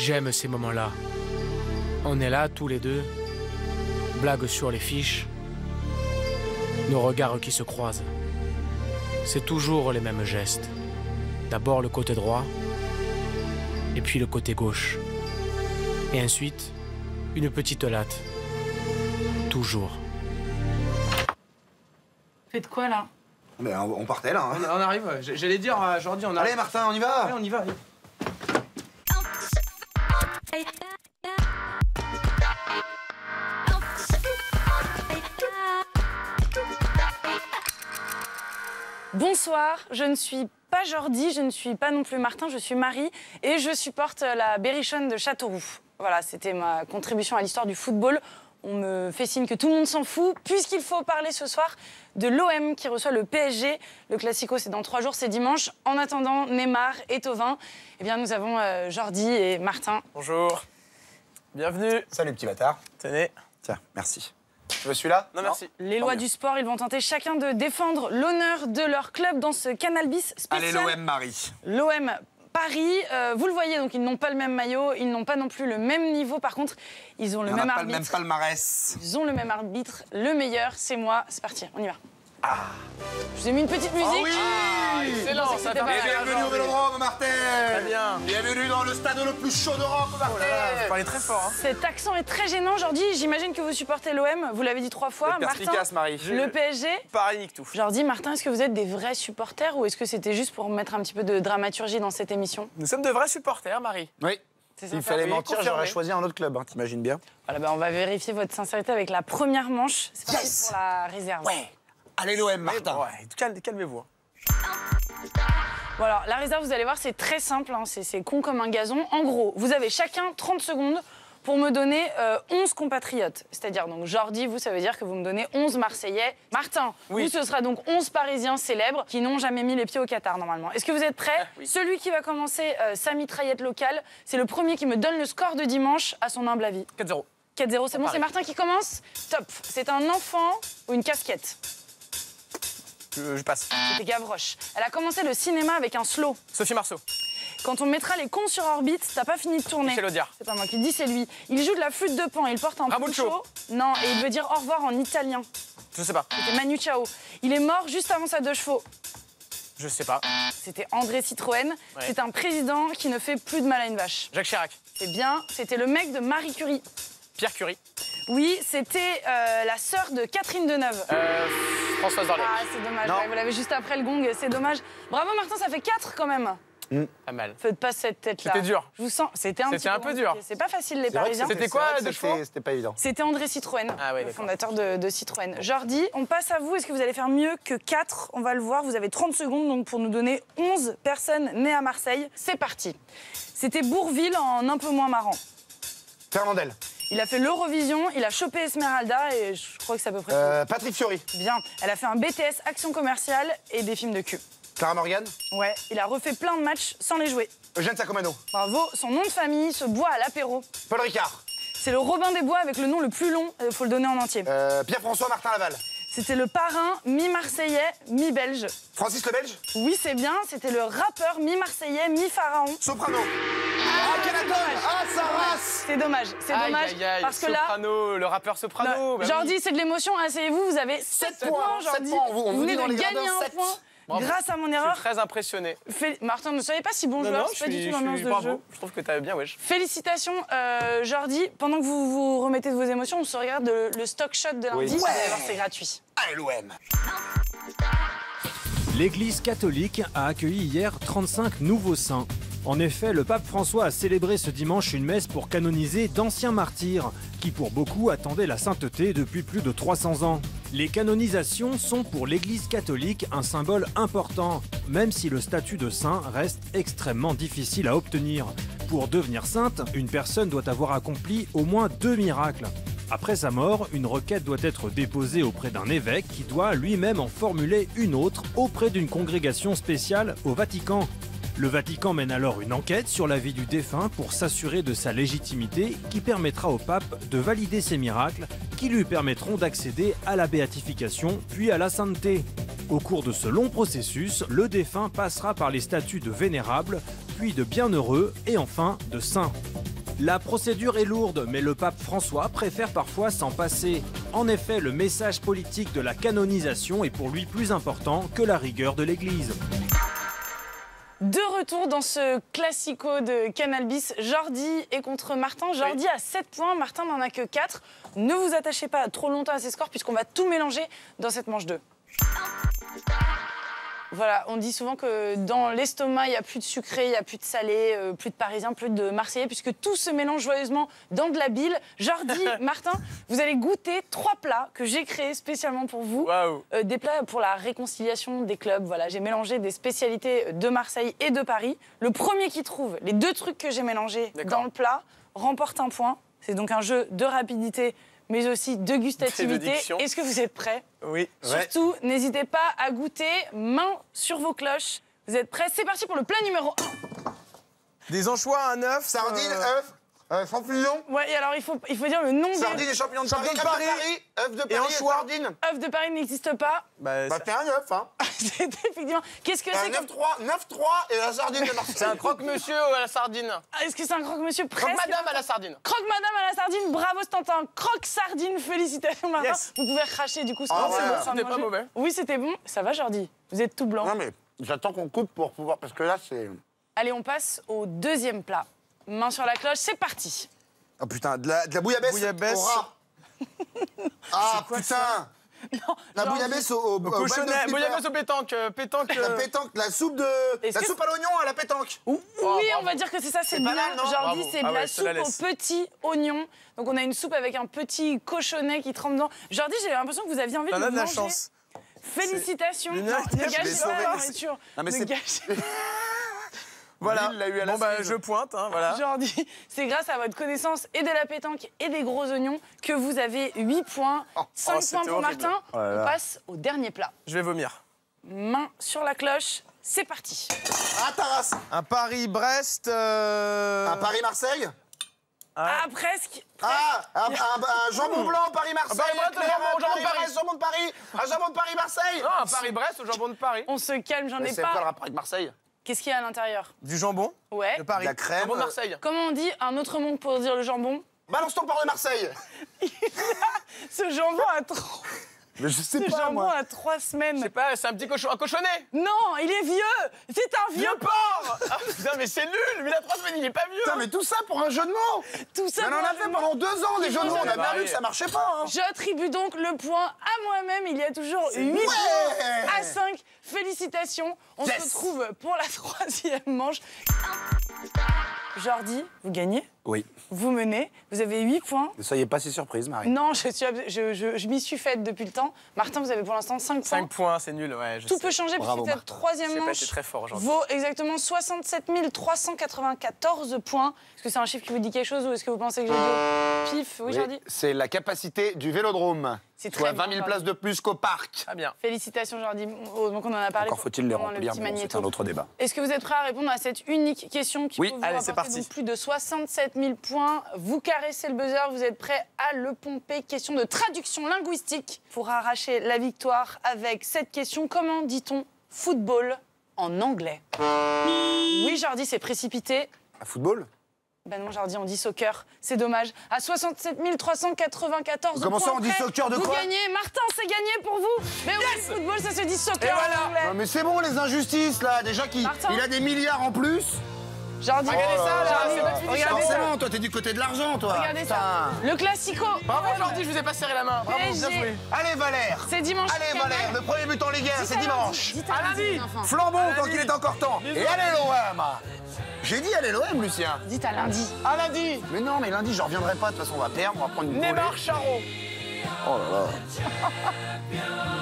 J'aime ces moments-là. On est là, tous les deux, blague sur les fiches, nos regards qui se croisent. C'est toujours les mêmes gestes. D'abord le côté droit, et puis le côté gauche. Et ensuite, une petite latte. Toujours. Faites quoi, là? Mais on partait, là. Hein. On arrive, j'allais dire à Jordi, on arrive. Allez, Martin, on y va? Ouais, on y va, allez. Bonsoir, je ne suis pas Jordi, je ne suis pas non plus Martin, je suis Marie et je supporte la Berrichonne de Châteauroux. Voilà, c'était ma contribution à l'histoire du football. On me fait signe que tout le monde s'en fout, puisqu'il faut parler ce soir de l'OM qui reçoit le PSG. Le Classico, c'est dans 3 jours, c'est dimanche. En attendant, Neymar et Thauvin, eh bien, nous avons Jordi et Martin. Bonjour. Bienvenue. Salut, petit bâtard. Tenez. Tiens, merci. Tu veux celui-là? Non, merci. Les lois du sport, ils vont tenter chacun de défendre l'honneur de leur club dans ce Canal Bis spécial. Allez, l'OM, Marie. L'OM Paris, vous le voyez, donc ils n'ont pas le même maillot, ils n'ont pas non plus le même niveau. Par contre, ils ont le même arbitre. le même palmarès. Ils ont le même arbitre. Le meilleur, c'est moi. C'est parti, on y va. Je vous ai mis une petite musique. Oh oui excellent, ça va. Bienvenue au Vélodrome, Martin. Très bien. Bienvenue dans le stade le plus chaud d'Europe, Martin. Oh là là, vous parlez très fort. Hein. Cet accent est très gênant, Jordi. J'imagine que vous supportez l'OM. Vous l'avez dit 3 fois. Martin, Perspicace, Marie. le PSG. Pareil, nique tout. Jordi, Martin, est-ce que vous êtes des vrais supporters ou est-ce que c'était juste pour mettre un petit peu de dramaturgie dans cette émission? Nous sommes de vrais supporters, Marie. Oui. C'est S'il sympa. fallait Oui, mentir, confirmé. j'aurais choisi un autre club, hein, t'imagines bien. Voilà, on va vérifier votre sincérité avec la première manche. C'est parti Yes. pour la réserve. Ouais. Allez, l'OM, Martin. Ouais, calmez-vous. Bon alors, la réserve, vous allez voir, c'est très simple, hein, c'est con comme un gazon. En gros, vous avez chacun 30 secondes pour me donner 11 compatriotes. C'est-à-dire, donc, Jordi, vous, ça veut dire que vous me donnez 11 Marseillais. Martin, Oui. vous, ce sera donc 11 Parisiens célèbres qui n'ont jamais mis les pieds au Qatar, normalement. Est-ce que vous êtes prêts? Oui. Celui qui va commencer sa mitraillette locale, c'est le premier qui me donne le score de dimanche à son humble avis. 4-0. 4-0, c'est bon, Pareil. c'est Martin qui commence? Top. C'est un enfant ou une casquette? Je passe. C'était Gavroche. Elle a commencé le cinéma avec un slow. Sophie Marceau. Quand on mettra les cons sur orbite, t'as pas fini de tourner. Michel Audiard. C'est pas moi qui le dis, c'est lui. Il joue de la flûte de pan, il porte un Ramuccio. poncho. Non, et il veut dire au revoir en italien. Je sais pas. C'était Manu Chao. Il est mort juste avant sa 2 chevaux. Je sais pas. C'était André Citroën. Ouais. C'est un président qui ne fait plus de mal à une vache. Jacques Chirac. C'est bien, c'était le mec de Marie Curie. Pierre Curie. Oui, c'était la sœur de Catherine Deneuve. Françoise Dorlet. Ah, c'est dommage, Non. ouais, vous l'avez juste après le gong, c'est dommage. Bravo Martin, ça fait 4 quand même. Pas mal. Faites pas cette tête-là. C'était dur. Je vous sens, c'était un C'était petit un peu dur. compliqué. C'est pas facile les C'est vrai que Parisiens. C'était quoi, c'est vrai que de chevaux c'était pas évident. C'était André Citroën, Ah ouais, le d'accord. fondateur de Citroën. Jordi, on passe à vous. Est-ce que vous allez faire mieux que 4? On va le voir. Vous avez 30 secondes donc, pour nous donner 11 personnes nées à Marseille. C'est parti. C'était Bourvil en un peu moins marrant. Fernandel. Il a fait l'Eurovision, il a chopé Esmeralda et je crois que c'est à peu près tout. Patrick Fiori. Bien. Elle a fait un BTS action commerciale et des films de cul. Clara Morgan. Ouais, il a refait plein de matchs sans les jouer. Eugène Sacomano. Bravo. Son nom de famille se boit à l'apéro. Paul Ricard. C'est le Robin des Bois avec le nom le plus long. Faut le donner en entier. Pierre-François Martin Laval. C'était le parrain mi-marseillais, mi-belge. Francis le Belge. Oui, c'est bien. C'était le rappeur mi-marseillais, mi-pharaon. Soprano. Ah, quel c'est atome. dommage. Ah, sa race. C'est dommage. C'est dommage. Aïe, aïe, aïe. Parce que là, Soprano, le rappeur Soprano. bah Jordi, oui. c'est de l'émotion. Asseyez-vous, vous avez 7 points, points, 7 Jordi. points. On vous venez dit dans de les gagner gradins, un 7. point Bravo. grâce à mon Je erreur. suis très impressionné. Martin ne savait pas si bon joueur. C'est pas du tout l'ambiance de bravo. jeu. Je trouve que t'as bien, wesh. Félicitations, Jordi. Pendant que vous vous remettez de vos émotions, on se regarde le stock shot de lundi. Oui. Vous allez voir, c'est gratuit. Allez, l'OM. L'Église catholique a accueilli hier 35 nouveaux saints. En effet, le pape François a célébré ce dimanche une messe pour canoniser d'anciens martyrs, qui pour beaucoup attendaient la sainteté depuis plus de 300 ans. Les canonisations sont pour l'Église catholique un symbole important, même si le statut de saint reste extrêmement difficile à obtenir. Pour devenir sainte, une personne doit avoir accompli au moins 2 miracles. Après sa mort, une requête doit être déposée auprès d'un évêque qui doit lui-même en formuler une autre auprès d'une congrégation spéciale au Vatican. Le Vatican mène alors une enquête sur la vie du défunt pour s'assurer de sa légitimité qui permettra au pape de valider ses miracles qui lui permettront d'accéder à la béatification puis à la sainteté. Au cours de ce long processus, le défunt passera par les statuts de vénérable puis de bienheureux et enfin de saint. La procédure est lourde, mais le pape François préfère parfois s'en passer. En effet, le message politique de la canonisation est pour lui plus important que la rigueur de l'Église. De retour dans ce classico de Canal Bis, Jordi est contre Martin. Jordi a 7 points, Martin n'en a que 4. Ne vous attachez pas trop longtemps à ces scores puisqu'on va tout mélanger dans cette manche 2. Voilà, on dit souvent que dans l'estomac, il n'y a plus de sucré, il n'y a plus de salé, plus de parisien, plus de marseillais, puisque tout se mélange joyeusement dans de la bile. Jordi, Martin, vous allez goûter 3 plats que j'ai créés spécialement pour vous. Waouh. Des plats pour la réconciliation des clubs. Voilà, j'ai mélangé des spécialités de Marseille et de Paris. Le premier qui trouve les 2 trucs que j'ai mélangés dans le plat remporte un point. C'est donc un jeu de rapidité, mais aussi de gustativité. Est-ce que vous êtes prêts? Oui. Surtout, n'hésitez pas à goûter, main sur vos cloches. Vous êtes prêts? C'est parti pour le plat numéro 1. Des anchois, un œuf. Sardines, œufs, champignons. Ouais, et alors il faut dire le nom Sardines des... et champignons de Champignons Paris. de Œufs de Paris Et et anchois. sardines. œufs de Paris n'existe pas. Bah, Bah, c'est un œuf, hein. C'est effectivement... Qu'est-ce que c'est comme... 9-3 et la sardine de Marseille. c'est un croque-monsieur à la sardine. Ah, est-ce que c'est un croque-monsieur presque? Croque-madame à la sardine. Croque-madame à la sardine, bravo Stantin. Croque-sardine, félicitations Martin. Yes. Vous pouvez cracher du coup. Ah c'est ouais, bon, c'était pas mauvais. Oui, c'était bon. Ça va Jordi? Vous êtes tout blanc. Non, mais j'attends qu'on coupe pour pouvoir... Parce que là, c'est... Allez, on passe au deuxième plat. Main sur la cloche, c'est parti. Oh putain, de la bouillabaisse Bouillabaisse. au rat. Ah, putain. Non, La Jordi. bouillabaisse au Cochonnet, bouillabaisse au pétanque. Pétanque. La pétanque, la soupe de... Est-ce La que soupe à l'oignon à la pétanque. Oui, bravo. on va dire que c'est ça, c'est pas bien. mal, non? Jordi, Bravo. c'est de Ah la ouais, je te soupe la aux laisse. petits oignons. Donc on a une soupe avec un petit cochonnet qui trempe dedans. Jordi, j'ai l'impression que vous aviez envie de T'en le as de la manger. chance. Félicitations. C'est- Non, ne Je l'ai gâchez sauvé. pas la nourriture. Non, mais Ne c'est- gâchez Voilà. Lui, il l'a eu à la Bon, bah, cerise. je pointe, hein, voilà. Jordi, c'est grâce à votre connaissance et de la pétanque et des gros oignons que vous avez 8 points. 5 c'était points pour horrible. Martin. Oh là là. On passe au dernier plat. Je vais vomir. Main sur la cloche, c'est parti. Ah, Taras. Un Paris-Brest. Un Paris-Marseille. Ah, presque. Ah, un jambon blanc Paris-Marseille. Paris-Brest, jambon de Paris. Jambon de Paris. Un jambon de Paris-Marseille. Non, un Paris-Brest au jambon de Paris. On se calme, j'en ai Mais c'est quoi le pas. rapport avec Marseille? Qu'est-ce qu'il y a à l'intérieur? Du jambon Ouais. de Paris. De la crème. Jambon de Marseille. Comment on dit un autre mot pour dire le jambon? Balance ton port de Marseille. Ce jambon a trop. Mais je sais Ce pas, jambon moi. a 3 Je semaines. sais pas, c'est un petit cochon. Un cochonnet. Non, il est vieux. C'est un vieux porc. Ah, putain, mais c'est nul. Lui, il a 3 semaines, il est pas vieux. Putain, mais tout ça pour un jeu de mots. Tout ça. Mais on en pour a un fait jambon. pendant 2 ans, des jeux de mots. On a bien Pareil. vu que ça marchait pas. Hein. J'attribue donc le point à moi-même. Il y a toujours 8 Ouais. points à 5. Félicitations. On Yes. se retrouve pour la 3e manche. Jordi, vous gagnez. Oui. Vous menez. Vous avez 8 points. Ne soyez pas si surprise, Marie. Non, je m'y suis faite depuis le temps. Martin, vous avez pour l'instant 5 points. 5 points, c'est nul, ouais. Je Tout sais. peut changer Bravo, puisque cette Martin. 3e Je sais pas, manche c'est très fort aujourd'hui. vaut exactement 67 394 points. Est-ce que c'est un chiffre qui vous dit quelque chose ou est-ce que vous pensez que j'ai dit pif? Oui, Jordi. C'est la capacité du vélodrome. C'est très Soit bien, 20 000 Jordi. places de plus qu'au parc. Très bien. Félicitations, Jordi. Heureusement qu'on en a parlé. Encore faut-il les pendant le remplir, petit mais bon, c'est magnéto. un autre débat. Est-ce que vous êtes prêts à répondre à cette unique question qui Oui. peut vous Allez, c'est rapporter parti. donc plus de 67 000 points? Vous caressez le buzzer, vous êtes prêts à le pomper. Question de traduction linguistique pour arracher la victoire avec cette question. Comment dit-on football en anglais? Oui, Jordi, c'est précipité. À football? Ben non, Jordi, on dit soccer. C'est dommage. À 67 394 Comment ça, points on dit près, soccer de vous quoi? gagnez. Martin, c'est gagné pour vous. Mais oui, football, ça se dit soccer Et en voilà. anglais. Non, mais c'est bon, les injustices, là. Déjà qu'il Martin. il a des milliards en plus. Jordi, Regardez ça, là, Jordi, c'est notre finition. regardez ça. Forcément, toi, t'es du côté de l'argent, toi. Regardez ça. Putain. Le classico. Bravo, Jordi, je vous ai pas serré la main. Bravo, bien PSG. joué. Allez, Valère. C'est dimanche. Allez, Valère, le premier but en Ligue 1, c'est dimanche. À lundi. Flambons tant qu'il est encore temps. Et allez, l'OM. J'ai dit allez, l'OM, Lucien. Dites à lundi. À lundi. Mais non, mais lundi, je reviendrai pas. De toute façon, on va perdre, on va prendre une volée. Neymar Charo. Oh là là.